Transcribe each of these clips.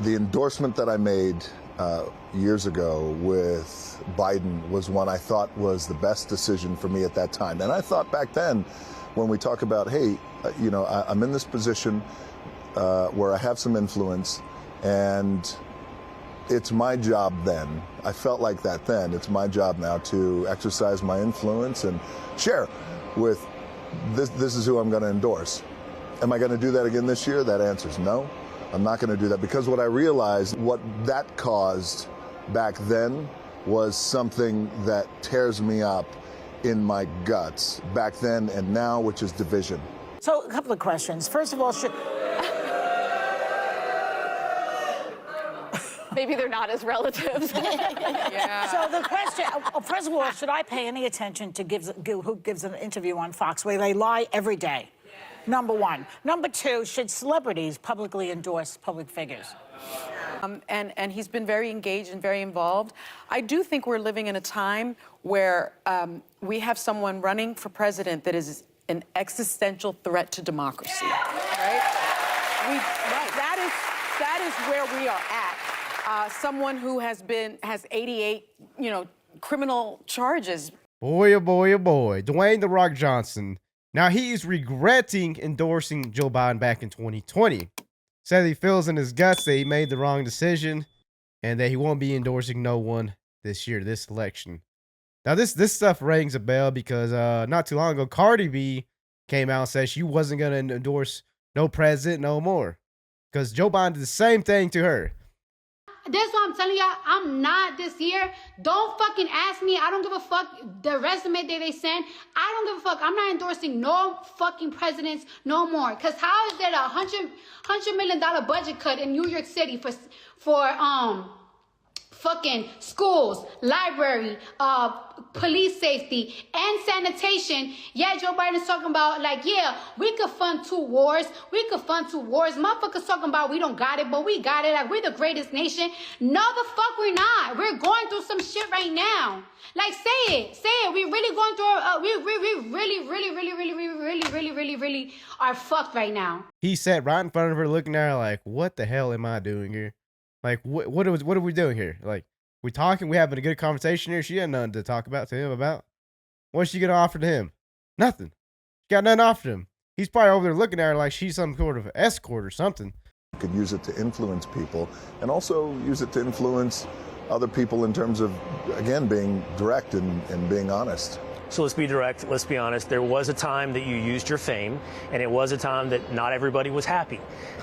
The endorsement that I made years ago with Biden was one I thought was the best decision for me at that time. And I thought back then, when we talk about, hey, I'm in this position where I have some influence, and it's my job then. I felt like that then. It's my job now to exercise my influence and share with this is who I'm going to endorse. Am I going to do that again this year? That answer is no. I'm not going to do that, because what I realized, what that caused back then was something that tears me up in my guts back then and now, which is division. So a couple of questions. First of all, Maybe they're not as relatives. Yeah. So the question, first of all, should I pay any attention to who gives an interview on Fox where they lie every day? Number one. Number two, should celebrities publicly endorse public figures? And he's been very engaged and very involved. I do think we're living in a time where we have someone running for president that is an existential threat to democracy, right? That is where we are at. Someone who has 88, criminal charges. Boy, oh boy, oh boy. Dwayne "The Rock" Johnson. Now he's regretting endorsing Joe Biden back in 2020. Said he feels in his guts that he made the wrong decision and that he won't be endorsing no one this year, this election. Now this stuff rings a bell because not too long ago, Cardi B came out and said she wasn't going to endorse no president no more because Joe Biden did the same thing to her. That's why I'm telling y'all, I'm not this year. Don't fucking ask me. I don't give a fuck the resume that they send. I don't give a fuck. I'm not endorsing no fucking presidents no more. Because how is there a $100 million budget cut in New York City for fucking schools, library, police safety, and sanitation? Yeah, Joe Biden's talking about, like, yeah, we could fund two wars. We could fund two wars. Motherfuckers talking about we don't got it, but we got it. Like, we're the greatest nation. No, the fuck we're not. We're going through some shit right now. Like, say it. Say it. We're really going through, we really are fucked right now. He sat right in front of her looking at her like, what the hell am I doing here? Like, what are we doing here? Like, we talking, we having a good conversation here. She had nothing to talk about to him about. What's she gonna offer to him? Nothing. She got nothing to offer to him. He's probably over there looking at her like she's some sort of escort or something. You could use it to influence people and also use it to influence other people in terms of, again, being direct and being honest. So let's be direct, let's be honest. There was a time that you used your fame, and it was a time that not everybody was happy.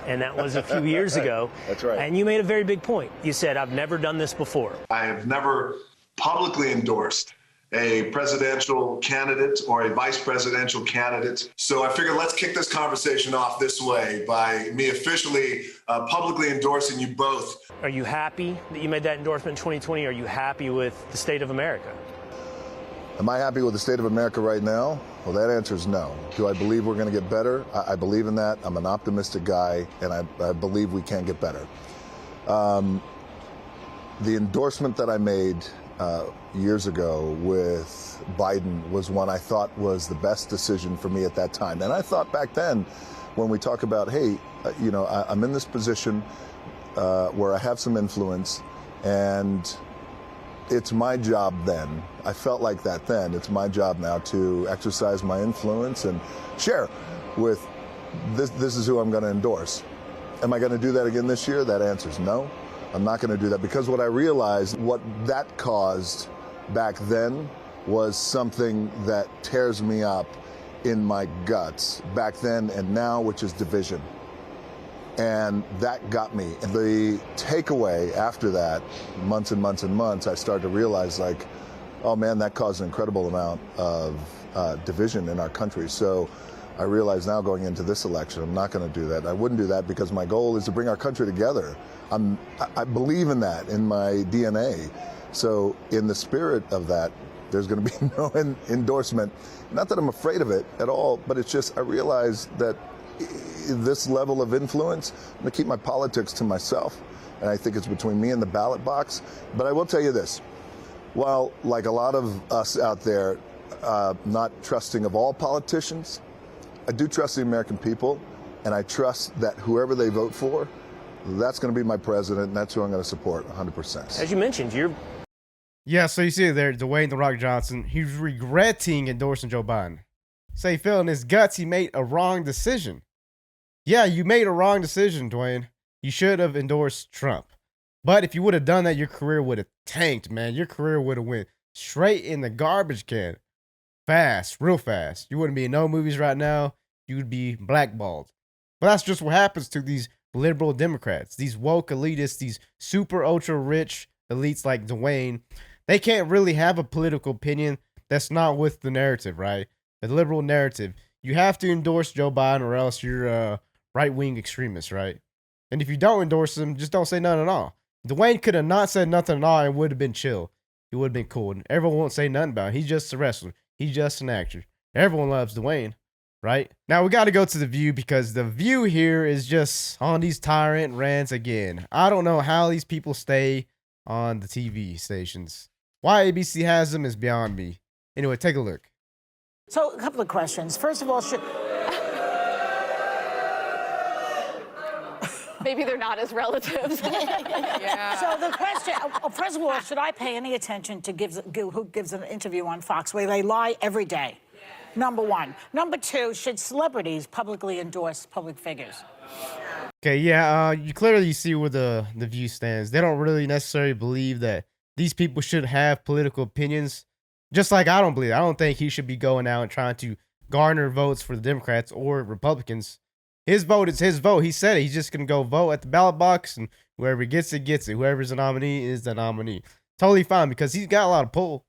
And that was a few years ago. That's right. And you made a very big point. You said, I've never done this before. I have never publicly endorsed a presidential candidate or a vice presidential candidate. So I figured let's kick this conversation off this way by me officially publicly endorsing you both. Are you happy that you made that endorsement in 2020? Are you happy with the state of America? Am I happy with the state of America right now? Well, that answer is no. Do I believe we're going to get better? I believe in that. I'm an optimistic guy, and I believe we can get better. The endorsement that I made years ago with Biden was one I thought was the best decision for me at that time. And I thought back then, when we talk about, hey, I'm in this position where I have some influence, and it's my job then. I felt like that then. It's my job now to exercise my influence and share with this is who I'm going to endorse. Am I going to do that again this year? That answer is no. I'm not going to do that, because what I realized, what that caused back then was something that tears me up in my guts back then and now, which is division. And that got me. And the takeaway after that, months and months and months, I started to realize, like, oh man, that caused an incredible amount of division in our country. So I realize now, going into this election, I'm not going to do that. I wouldn't do that because my goal is to bring our country together. I believe in that in my DNA. So in the spirit of that, there's going to be no endorsement. Not that I'm afraid of it at all, but it's just I realize that this level of influence, I'm going to keep my politics to myself, and I think it's between me and the ballot box. But I will tell you this, while like a lot of us out there not trusting of all politicians, I do trust the American people, and I trust that whoever they vote for that's going to be my president, and that's who I'm going to support 100%. As you mentioned, you're Yeah, so you see it there, Dwayne "The Rock" Johnson, he's regretting endorsing Joe Biden. So he felt in his guts he made a wrong decision. Yeah, you made a wrong decision, Dwayne. You should have endorsed Trump. But if you would have done that, your career would have tanked, man. Your career would have went straight in the garbage can. Fast, real fast. You wouldn't be in no movies right now. You would be blackballed. But that's just what happens to these liberal Democrats, these woke elitists, these super ultra rich elites like Dwayne. They can't really have a political opinion that's not with the narrative, right? The liberal narrative. You have to endorse Joe Biden or else you're a right-wing extremist, right? And if you don't endorse him, just don't say nothing at all. Dwayne could have not said nothing at all and would have been chill. He would have been cool. And everyone won't say nothing about it. He's just a wrestler. He's just an actor. Everyone loves Dwayne, right? Now we got to go to The View because The View here is just on these tyrant rants again. I don't know how these people stay on the TV stations. Why ABC has them is beyond me. Anyway, take a look. So, a couple of questions. First of all, Maybe they're not as relatives. Yeah. So the question, first of all, should I pay any attention to who gives an interview on Fox where they lie every day? Number one. Number two, should celebrities publicly endorse public figures? Okay, yeah, you clearly see where the View stands. They don't really necessarily believe that these people should have political opinions. Just like I don't believe it. I don't think he should be going out and trying to garner votes for the Democrats or Republicans. His vote is his vote. He said it. He's just going to go vote at the ballot box, and whoever gets it, gets it. Whoever's the nominee is the nominee. Totally fine because he's got a lot of pull.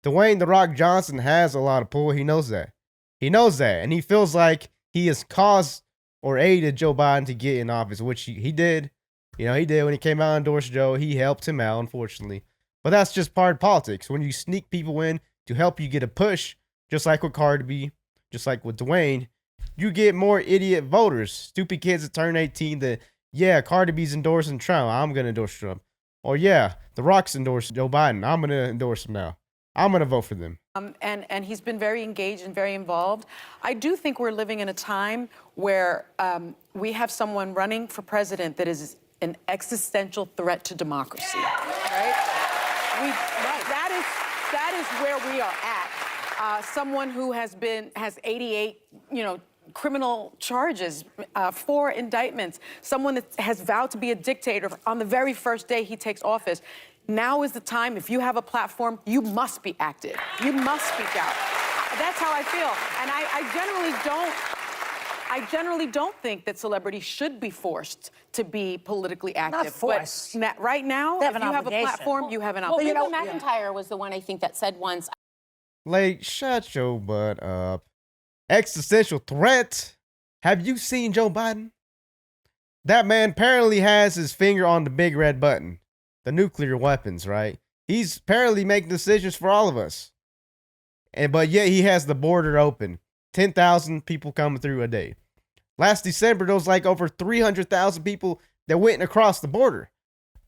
Dwayne "The Rock" Johnson has a lot of pull. He knows that. He knows that. And he feels like he has caused or aided Joe Biden to get in office, which he did. You know, he did when he came out and endorsed Joe. He helped him out, unfortunately. But that's just part of politics. When you sneak people in to help you get a push, just like with Cardi B, just like with Dwayne, you get more idiot voters, stupid kids that turn 18 that, yeah, Cardi B's endorsing Trump. I'm going to endorse Trump. Or, yeah, The Rock's endorsing Joe Biden. I'm going to endorse him now. I'm going to vote for them. And he's been very engaged and very involved. I do think we're living in a time where we have someone running for president that is an existential threat to democracy, right? That is where we are at. Someone who has 88, criminal charges, 4 indictments, someone that has vowed to be a dictator on the very first day he takes office. Now is the time. If you have a platform, you must be active. You must speak out. That's how I feel. And I generally don't think that celebrities should be forced to be politically active. Not forced. But right now, They have if an you have a obligation. platform, you have an Well, obligation. Bill McIntyre was the one I think that said once, Like, shut your butt up. Existential threat? Have you seen Joe Biden? That man apparently has his finger on the big red button. The nuclear weapons, right? He's apparently making decisions for all of us. But yet he has the border open. 10,000 people coming through a day. Last December, there was like over 300,000 people that went across the border.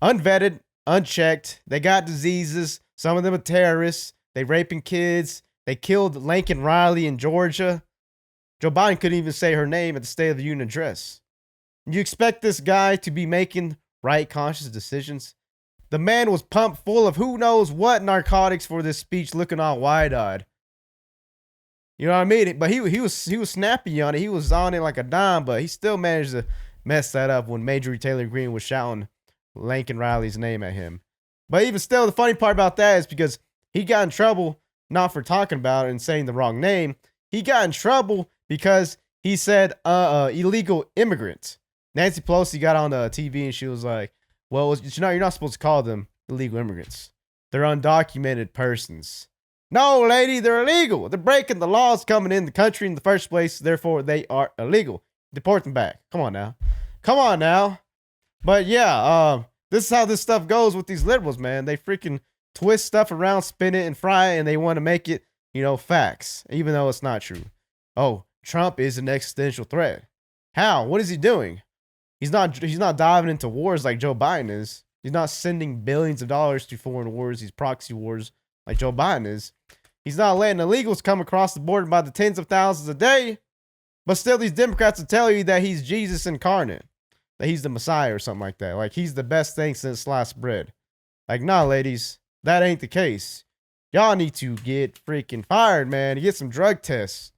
Unvetted, unchecked. They got diseases. Some of them are terrorists. They raping kids. They killed Lincoln Riley in Georgia. Joe Biden couldn't even say her name at the State of the Union address. You expect this guy to be making right, conscious decisions? The man was pumped full of who knows what narcotics for this speech, looking all wide-eyed. You know what I mean? But he was snappy on it. He was on it like a dime, but he still managed to mess that up when Major Taylor Greene was shouting Lincoln Riley's name at him. But even still, the funny part about that is because he got in trouble not for talking about it and saying the wrong name. He got in trouble because he said illegal immigrant. Nancy Pelosi got on the TV and she was like, well, you're not supposed to call them illegal immigrants. They're undocumented persons. No, lady, they're illegal. They're breaking the laws coming in the country in the first place. Therefore, they are illegal. Deport them back. Come on now. Come on now. But yeah, this is how this stuff goes with these liberals, man. They freaking twist stuff around, spin it and fry it, and they want to make it, facts, even though it's not true. Oh, Trump is an existential threat. How? What is he doing? He's not diving into wars like Joe Biden is. He's not sending billions of dollars to foreign wars, these proxy wars like Joe Biden is. He's not letting illegals come across the border by the tens of thousands a day. But still, these Democrats will tell you that he's Jesus incarnate. that he's the Messiah or something like that. Like he's the best thing since sliced bread. Like, nah, ladies, that ain't the case. Y'all need to get freaking fired, man. Get some drug tests.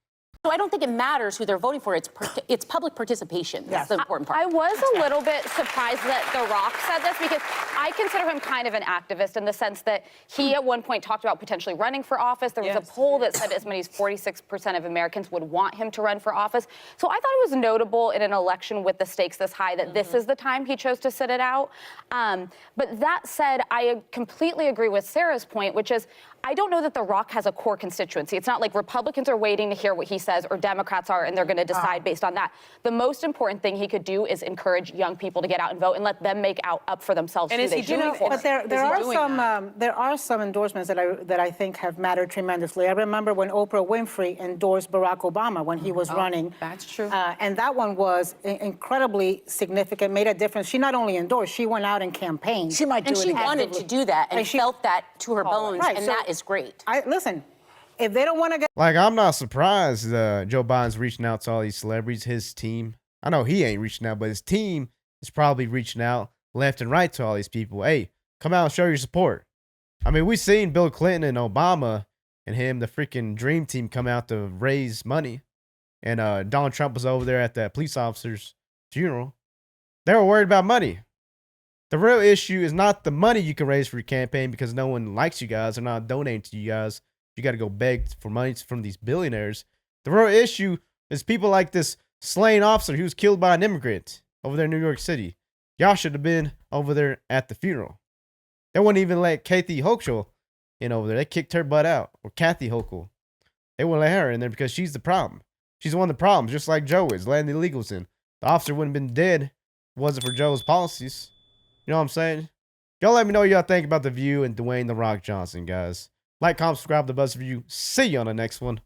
So I don't think it matters who they're voting for. It's public participation. That's the important part. I was a little bit surprised that The Rock said this because I consider him kind of an activist in the sense that he at one point talked about potentially running for office. There was a poll that said as many as 46% of Americans would want him to run for office. So I thought it was notable in an election with the stakes this high that this is the time he chose to sit it out. But that said, I completely agree with Sarah's point, which is I don't know that The Rock has a core constituency. It's not like Republicans are waiting to hear what he says or Democrats are and they're going to decide based on that. The most important thing he could do is encourage young people to get out and vote and let them make up for themselves who they should vote for. But there are some endorsements that I think have mattered tremendously. I remember when Oprah Winfrey endorsed Barack Obama when he was running. That's true. And that one was incredibly significant, made a difference. She not only endorsed, she went out and campaigned. She might do it. And she wanted to do that and she felt that to her bones, and that is great. Listen, if they don't want to get... Like, I'm not surprised Joe Biden's reaching out to all these celebrities, his team. I know he ain't reaching out, but his team is probably reaching out left and right to all these people. Hey, come out and show your support. I mean, we've seen Bill Clinton and Obama and him, the freaking dream team, come out to raise money. And Donald Trump was over there at the police officer's funeral. They were worried about money. The real issue is not the money you can raise for your campaign because no one likes you guys. They're not donating to you guys. You got to go beg for money from these billionaires. The real issue is people like this slain officer who was killed by an immigrant over there in New York City. Y'all should have been over there at the funeral. They wouldn't even let Kathy Hochul in over there. They kicked her butt out. Or Kathy Hochul. They wouldn't let her in there because she's the problem. She's one of the problems, just like Joe is, letting the illegals in. The officer wouldn't have been dead if it wasn't for Joe's policies. You know what I'm saying? Y'all let me know what y'all think about The View and Dwayne The Rock Johnson, guys. Like, comment, subscribe to Buzz Review. See you on the next one.